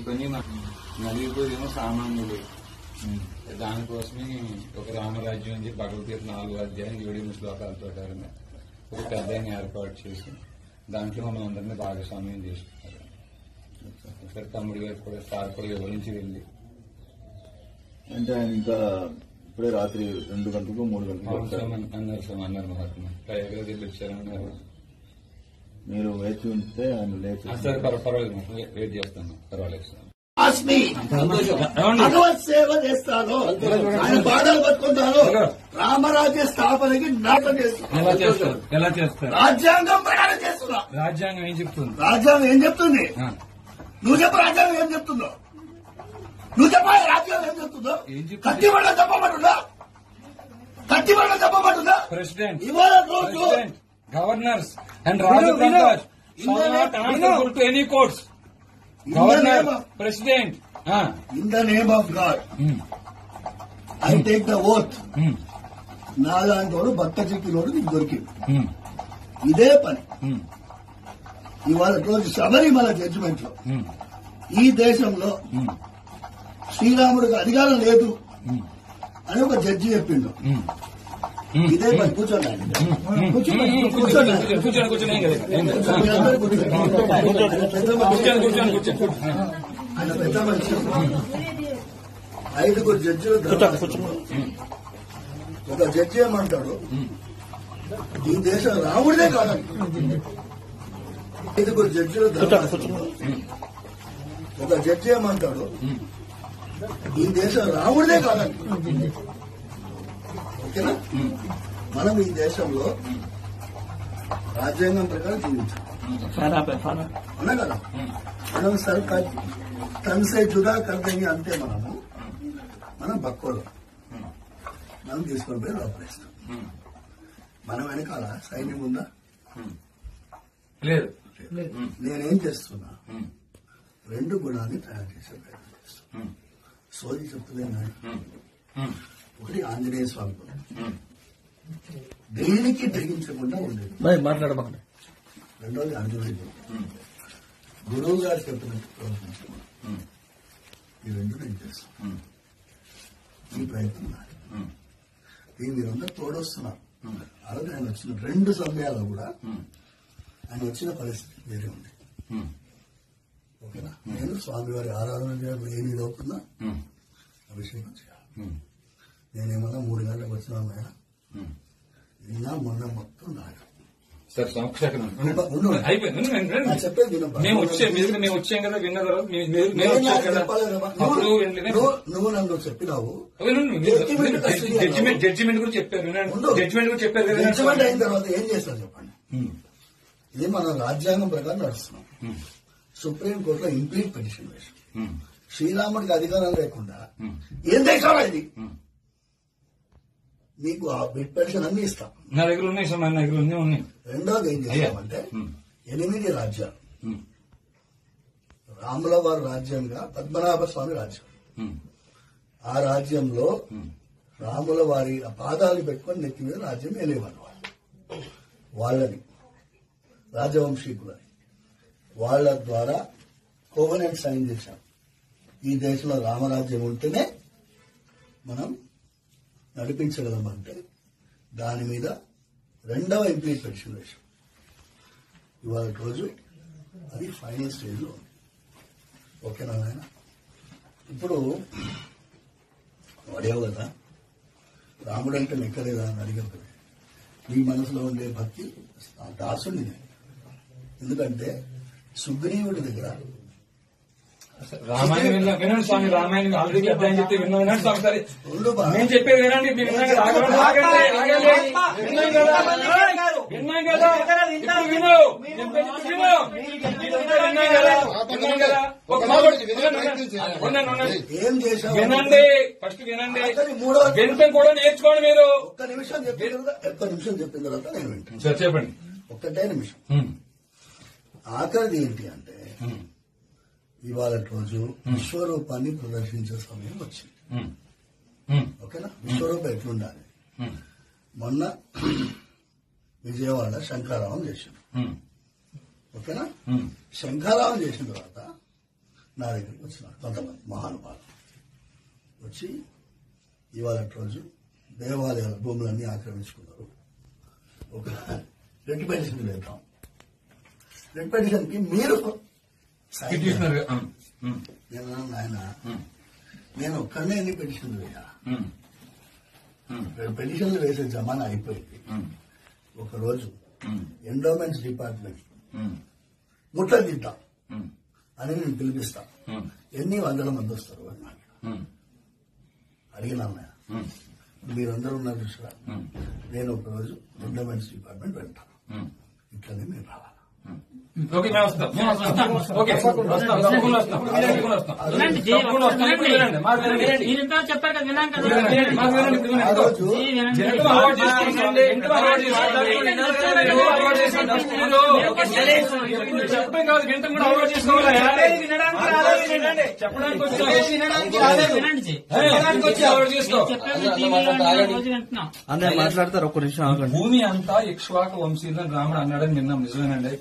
పని నలిగిపోయేమో సామాన్యులు. దానికోసమే ఒక రామరాజ్యం అని చెప్పి భగవద్గీత 4వ అధ్యాయం 7 శ్లోకాల ప్రకారంగా ఒక పెద్ద ఏర్పాటు చేసి దాంట్లో మనం అందరినీ భాగస్వామ్యం చేసుకుంటారు. ఒకసారి తమ్ముడు గారు కూడా సార్ కూడా వివరించి వెళ్ళి అంటే ఆయన ఇంకా ఇప్పుడే రాత్రి 2 గంటలకు 3 గంటలకు అన్నారు మహాత్మా పైగా వచ్చారన్నారు. మీరు వేచి ఉంటే ఆయన లేచి సార్ పర్వాలేదు వెయిట్ చేస్తాను. పర్వాలేదు సార్. భగవత్ సేవ చేస్తాను, ఆయన బాధలు పట్టుకుంటాను, రామరాజ్య స్థాపనకి నాటం చేస్తాను. ఎలా చేస్తారు? రాజ్యాంగం ప్రకారం చేస్తున్నా. రాజ్యాంగం ఏం చెప్తుంది? రాజ్యాంగం ఏం చెప్తుంది? నువ్వు చెప్పు. రాజ్యాంగం ఏం చెప్తుందో నువ్వు చెప్పాలి. రాజ్యాంగం ఏం చెప్తుందో? కత్తిబడిలో చెప్పబడుతుందా? కత్తిబడిలో చెప్పబడుతుందా? ప్రెసిడెంట్, ఇవాళ రోజు governors and Raju to any courts. Governor, president. In the name of God I take the oath. నాలాంటి వాడు భక్త చిక్కినోడు నీకు దొరికింది. ఇదే పని ఇవాళ రోజు శబరిమల జడ్జిమెంట్ లో ఈ దేశంలో శ్రీరాముడికి అధికారం లేదు అని ఒక జడ్జి చెప్పిండు. ఇదే పని. కూర్చోండి ఆయన పెద్ద మనిషి. 5 జడ్జిలు. ఒక జడ్జి ఏమంటాడు, ఈ దేశం రాముడిదే కాదండి. 5 జడ్జిలు. ఒక జడ్జి ఏమంటాడు, ఈ దేశం రాముడిదే కాదండి. ఓకేనా? మనం ఈ దేశంలో రాజ్యాంగం ప్రకారం జీవించాం. అవునా కదా? మనం తనసే జుదా కర్తయ్యి అంతే. మనం బక్కోలు మనం తీసుకొని పోయి లోపలేస్తాం. మనం వెనకాల సైన్యం ఉందా? లేదు. నేనేం చేస్తున్నా, 2 గుణాన్ని తయారు చేసే ప్రయత్నం చేస్తున్నా. సోది చెప్తుందేనా? ఒకటి ఆంజనేయ స్వామి గుణం, దేనికి తెగించకుండా ఉండేది. మాట్లాడమండి. రెండోది అర్జునుడి గుణం, గురువు గారు చెప్పినట్టు ప్రవర్తించడం. ఈ 2 నేను చేస్తాను. ఈ ప్రయత్నం నాది. ఈ మీరందరూ తోడొస్తున్నారు. అలాగే ఆయన వచ్చిన 2 సమయాల్లో కూడా ఆయన వచ్చిన పరిస్థితి వేరే ఉంది. ఓకేనా? నేను స్వామివారి ఆరాధన చేయాలి. ఏమి లోపున్నా అభిషేకం చేయాలి. నేనేమన్నా 3 గంటలకు వచ్చినా నిన్న మొన్న మొత్తం నాగా సార్ చెప్పేది మేము వచ్చాం కదా. విన్న తర్వాత నువ్వు నన్ను చెప్పినావు. జడ్జిమెంట్ గురించి చెప్పారు. జడ్జిమెంట్ గురించి చెప్పారు కదా. జడ్జిమెంట్ అయిన తర్వాత ఏం చేస్తారు చెప్పండి. ఇది మనం రాజ్యాంగం ప్రకారం నడుస్తున్నాం. సుప్రీంకోర్టులో ఇంప్లీట్ పిటిషన్ వేసాం. శ్రీరాముడికి అధికారం లేకుండా ఏం దేశాలా ఇది? నీకు ఆ బిట్ పెన్షన్ అన్ని ఇస్తాం. నా దగ్గర ఉన్నాయి సార్. నా దగ్గర ఉన్నాయి. రెండోది ఏం చేస్తామంటే 8 రాజ్యాలు. రాముల వారి రాజ్యంగా పద్మనాభ స్వామి రాజ్యం. ఆ రాజ్యంలో రాముల వారి పాదాలు పెట్టుకొని నెత్తి మీద రాజ్యం వెళ్ళేవాళ్ళు. వాళ్ళని రాజవంశీకులని వాళ్ళ ద్వారా కోవెనెంట్ సైన్ చేశాం. ఈ దేశంలో రామరాజ్యం ఉంటేనే మనం నడిపించగలమంటే దాని మీద 2వ ఇంప్లీట్ పిటిషన్ వేశాం. ఇవాళ రోజు అది ఫైనల్ స్టేజ్ లో ఉంది. ఓకేనా నాయన? ఇప్పుడు అడిగావు కదా, రాముడు అంటే నెక్కలేదా అని అడిగావు కదా. నీ మనసులో ఉండే భక్తి దాసుని నేను. ఎందుకంటే సుగ్రీవుడి దగ్గర రామాయణం వినండి స్వామి. రామాయణం ఆల్రెడీ అధ్యాయం చెప్తే విన్నాను స్వామి. సరే నేను చెప్పేది వినండి. మీరు విన్నాం కదా. ఏం చేశావు వినండి. ఫస్ట్ వినండి. వినటం కూడా నేర్చుకోండి మీరు. ఒక్క నిమిషం చెప్పిన తర్వాత నేను వింటాను. సార్ చెప్పండి. ఒక్కటే నిమిషం. ఆఖరిది ఏంటి అంటే ఇవాళ రోజు విశ్వరూపాన్ని ప్రదర్శించే సమయం వచ్చింది. ఓకేనా? విశ్వరూపం ఎట్లుండాలి? మొన్న విజయవాడ శంఖారావం చేసిండు. ఓకేనా? శంఖారావం చేసిన తర్వాత నా దగ్గరికి వచ్చినారు కొంతమంది మహానుభావులు వచ్చి ఇవాళ రోజు దేవాలయాల భూములన్నీ ఆక్రమించుకున్నారు. ఒక రెడ్ పెటిషన్ వేద్దాం. రెడ్ పెటిషన్ కి మీరు ఆయన నేను ఒక్కడనే ఎన్ని పెటిషన్లు వేయాలి? పెటిషన్లు వేసే జమానా అయిపోయింది. ఒకరోజు ఎండోమెంట్స్ డిపార్ట్మెంట్ ముట్టదిద్దాం అని నేను పిలిపిస్తా. ఎన్ని వందల మంది వస్తారు అని అడిగినా మీరందరూ ఉన్నారు చూసారా, నేను ఒకరోజు ఎండోమెంట్స్ డిపార్ట్మెంట్ వెళ్తాను, ఇట్లనే మీరు రావాలి. చెప్పారు కదా, విన్నాం కదా. మాట్లాడతారు ఒక్క నిమిషం. భూమి అంతా ఇక్ష్వాక వంశీయులను రాముడు అన్నాడని విన్నాం. నిజమేనండి?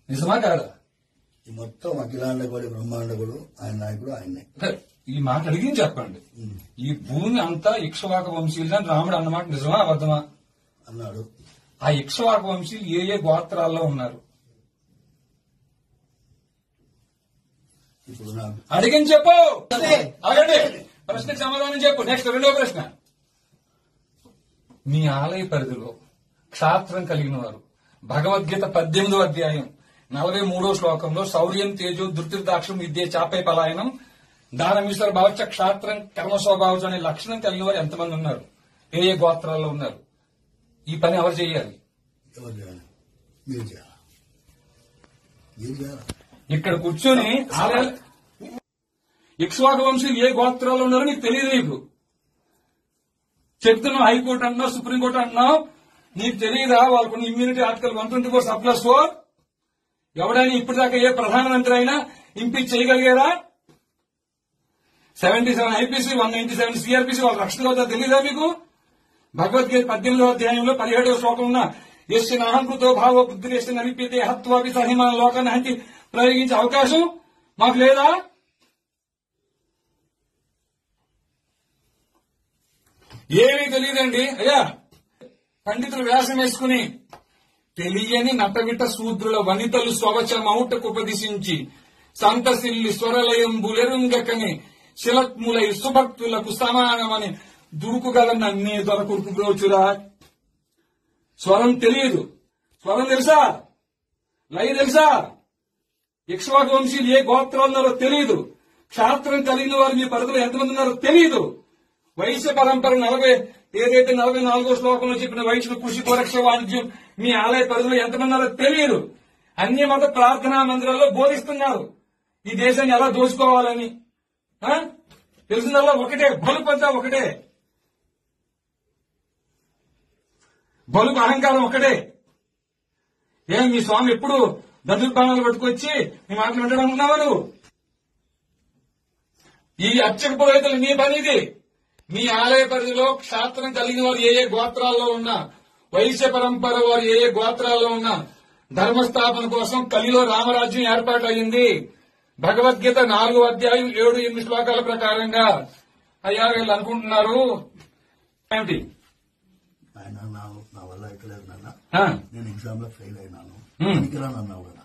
నిజమా కాదా? ఈ మొత్తం అఖిలాండగోడి బ్రహ్మాండగుడు ఆయన నాయకుడు ఆయనే. ఈ మాట అడిగి చెప్పండి. ఈ భూమి అంతా ఇక్ష్వాక వంశీయులని రాముడు అన్నమాట నిజమా అబద్ధమా అన్నాడు. ఆ ఇక్ష్వాక వంశీయులు ఏ ఏ గోత్రాల్లో ఉన్నారు? ఇప్పుడు నాకు అడిగిన చెప్పు. అడగండి, ప్రశ్నకు సమాధానం చెప్పు. నెక్స్ట్ రెండో ప్రశ్న. మీ ఆలయ పరిధిలో క్షాత్రం కలిగిన వారు భగవద్గీత 18వ అధ్యాయం 43వ శ్లోకంలో శౌర్యం తేజో దుర్తిర్దాక్షం విద్య చాపై పలాయనం దానమీశ్వర భావచ క్షాత్రం కర్మస్వభావం అనే లక్షణం కలిగిన వారు ఎంతమంది ఉన్నారు? ఏ ఏ గోత్రాల్లో ఉన్నారు? ఈ పని ఎవరు చేయాలి? ఎవరు చేయాలి? మీరు చేయాలి. మీరు చేయాలి. ఇక్కడ కూర్చొని ఇక్ష్వాక వంశీయులు ఏ గోత్రాల్లో ఉన్నారో నీకు తెలియదు. నీకు చెప్తున్నావు, హైకోర్టు అంటున్నావు, సుప్రీంకోర్టు అంటున్నావు, నీకు తెలియదా? వాళ్ళకు ఇమ్యూనిటీ ఆర్టికల్ 124(4) ఎవడైనా ఇప్పటిదాకా ఏ ప్రధానమంత్రి అయినా ఇంపీచ్ చేయగలిగారా? 77 ఐపీసీ 197 సిఆర్పీసీ వాళ్ళ రక్షణ అవుతా తెలియదా మీకు? భగవద్గీత 18వ అధ్యాయంలో 17వ శ్లోకం ఉన్న ఎస్సి నాహంకృతో భావ బుద్ధి ఎస్సి నలిపితే హత్వాపి సహిమాన లోకాన్ని హంచి ప్రయోగించే అవకాశం మాకు లేదా? ఏమీ తెలియదండి. అయ్యా, పండితులు వ్యాసం వేసుకుని తెలియని నటవిట శూద్రుల వనితలు స్వవచమౌటకుపదిశించి సంతసిల్లి స్వరలయంబులెరుంగకని శిలత్ములై సుభక్తులకు సమానమని దురుకుగలన్న నీ దొరకురుకు బ్రోచురా. స్వరం తెలియదు. స్వరం తెలుసా? లయ తెలుసా? ఇక్ష్వాక వంశీయులు ఏ గోత్రాలున్నారో తెలియదు. క్షాత్రం కలిగిన వారు మీ పరిధిలో ఎంతమంది ఉన్నారో తెలియదు. వైశ్య పరంపర 44వ శ్లోకంలో చెప్పిన వైశ్యులు కృషి కోరక్ష వాణిజ్యం మీ ఆలయ పరిధిలో ఎంతమంది ఉన్నారో తెలియదు. అన్ని మత ప్రార్థనా మందిరాల్లో బోధిస్తున్నారు ఈ దేశాన్ని ఎలా దోచుకోవాలని. తెలిసిందల్లా ఒకటే, బలుపంతా ఒకటే, బలుపు అహంకారం ఒకటే. ఏం మీ స్వామి ఎప్పుడు దండుపానాలు పట్టుకొచ్చి మీ మాటలు వింటాడనుకున్నావా నువ్వు? ఈ అర్చక పురోహితులు నీ పనిది. మీ ఆలయ పరిధిలో క్షాత్రం కలిగిన వారు ఏ ఏ గోత్రాల్లో ఉన్నా, వైశ్య పరంపర వారు ఏ ఏ గోత్రాల్లో ఉన్నా ధర్మస్థాపన కోసం కలిలో రామరాజ్యం ఏర్పాటు అయింది. భగవద్గీత 4వ అధ్యాయం 7-8 శ్లోకాల ప్రకారంగా. అయ్యా వీళ్ళు అనుకుంటున్నారు ఏమిటి? ఆయన నా వల్ల ఎక్కలేదు నాన్న, నేను ఎగ్జామ్ లో ఫెయిల్ అయినాను, పనికిరాను అన్నావు కదా.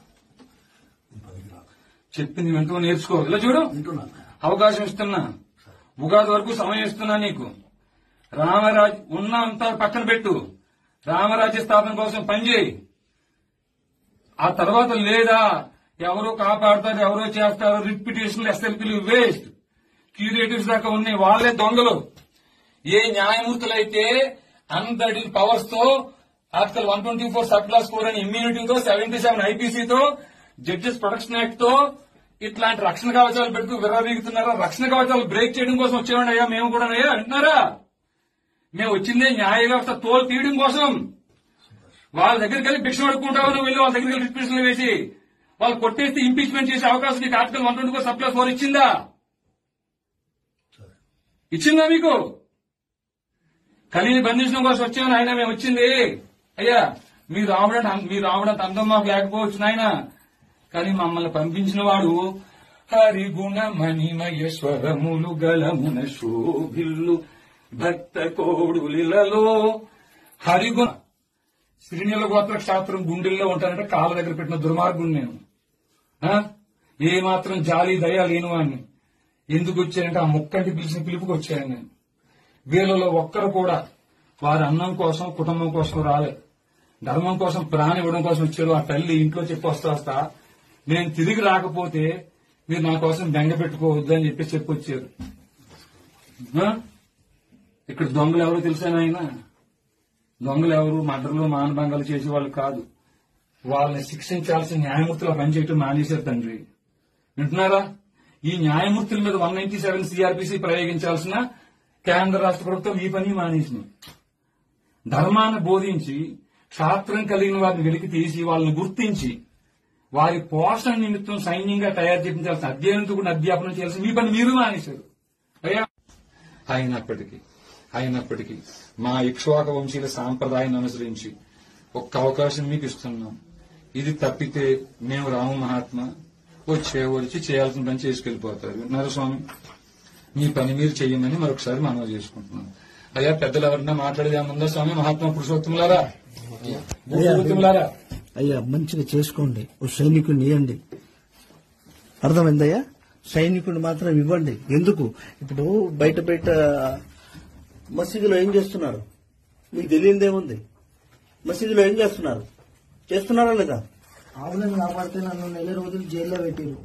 పనికిరాను చెప్పింది వింటూ నేర్చుకో. ఇలా చూడు, వింటున్నాను. అవకాశం ఇస్తున్నా, ఉగాది వరకు సమయం ఇస్తున్నా నీకు. రామరాజ్ ఉన్న అంతా పక్కన పెట్టు, రామరాజ్య స్థాపన కోసం పనిచేయి. ఆ తర్వాత లేదా ఎవరో కాపాడతారు, ఎవరో చేస్తారు, రిపిటేషన్లు, ఎస్ఎల్పీలు వేస్ట్. క్యూరేటివ్స్ దాకా ఉన్నాయి, వాళ్లే దొంగలు. ఏ న్యాయమూర్తులైతే అంతటి పవర్స్ తో ఆర్టికల్ 124(4) అని ఇమ్యూనిటీతో 77 ఐపీసీతో జడ్జెస్ ప్రొటెక్షన్ యాక్ట్ తో ఇట్లాంటి రక్షణ కవచాలు పెడుతూ విర్రవీగుతున్నారా? రక్షణ కవచాలు బ్రేక్ చేయడం కోసం వచ్చేవాడి అయ్యా మేము కూడా అయ్యా అంటున్నారా? మేము వచ్చిందే న్యాయ వ్యవస్థ తోలు తీయడం కోసం. వాళ్ళ దగ్గరికి వెళ్ళి భిక్ష పడుకుంటావు నువ్వు, వెళ్ళి వాళ్ళ దగ్గరికి వెళ్ళి రిపిటేషన్లు వేసి వాళ్ళు కొట్టేస్తే ఇంపీచ్మెంట్ చేసే అవకాశం నీకు ఆర్టికల్ 124(4) ఇచ్చిందా? ఇచ్చిందా మీకు? కలిని బంధించడం కోసం వచ్చామని ఆయన మేము వచ్చింది. అయ్యా మీరు రావడం అందం మాకు లేకపోవచ్చు నాయన, కానీ మమ్మల్ని పంపించిన వాడు హరిగుణ మణిమయ స్వరములు గళమున శోభిల్లు భక్త కోడులిలలో హరిగుణ శ్రీనిల గోత్ర క్షాత్రం గుండెల్లో ఉంటానంటే కాళ్ళ దగ్గర పెట్టిన దుర్మార్గుని నేను. ఏ మాత్రం జాలి దయ లేనివాడిని. ఎందుకు వచ్చానంటే ఆ ముక్కంటి పిలిచిన పిలుపుకి వచ్చాను నేను. వీళ్ళలో ఒక్కరు కూడా వారి అన్నం కోసం కుటుంబం కోసం రాలేదు. ధర్మం కోసం ప్రాణం ఇవ్వడం కోసం వచ్చారు. ఆ తల్లి ఇంట్లో చెప్పి వస్తా నేను తిరిగి రాకపోతే మీరు నా కోసం బెంగ పెట్టుకోవద్దు అని చెప్పి వచ్చారు. ఇక్కడ దొంగలు ఎవరు తెలుసా ఆయన? దొంగలు ఎవరు? మర్డర్లు మానభంగాలు చేసేవాళ్ళు కాదు. వాళ్ళని శిక్షించాల్సిన న్యాయమూర్తులు పనిచేయటం మానేశారు తండ్రి. వింటున్నారా? ఈ న్యాయమూర్తుల మీద 197 సిఆర్పిసి ప్రయోగించాల్సిన కేంద్ర రాష్ట్ర ప్రభుత్వం ఈ పని మానేసింది. ధర్మాన్ని బోధించి క్షాత్రం కలిగిన వారిని వెలికి తీసి వాళ్ళని గుర్తించి వారి పోషణ నిమిత్తం సైన్యంగా తయారు చేయించాల్సిన అధ్యయనంతో కూడా అధ్యాపనం చేయాల్సిన ఈ పని మీరు మానేశారు. అయ్యా అయినప్పటికీ మా ఇక్ష్వాక వంశీయుల సాంప్రదాయాన్ని అనుసరించి ఒక్క అవకాశం మీకు ఇస్తున్నాం. ఇది తప్పితే మేము రాము మహాత్మా వచ్చి చేయాల్సిన పని చేసుకెళ్లిపోతారు. విన్నారు స్వామి? మీ పని మీరు చెయ్యమని మరొకసారి మనవి చేసుకుంటున్నాం. అయ్యా పెద్దలు ఎవరన్నా మాట్లాడేదేముందా స్వామి? మహాత్మా పురుషోత్తములారా, అయ్యా మంచిగా చేసుకోండి. ఓ సైనికుడిని ఇవ్వండి. అర్థమైందయ్యా? సైనికుడిని మాత్రం ఇవ్వండి. ఎందుకు ఇప్పుడు బయట మసీదులో ఏం చేస్తున్నారు మీకు తెలియదేముంది? మసీదులో ఏం చేస్తున్నారా లేదా? ఆవులను కాపాడితే నన్ను 4 రోజులు జైల్లో పెట్టారు.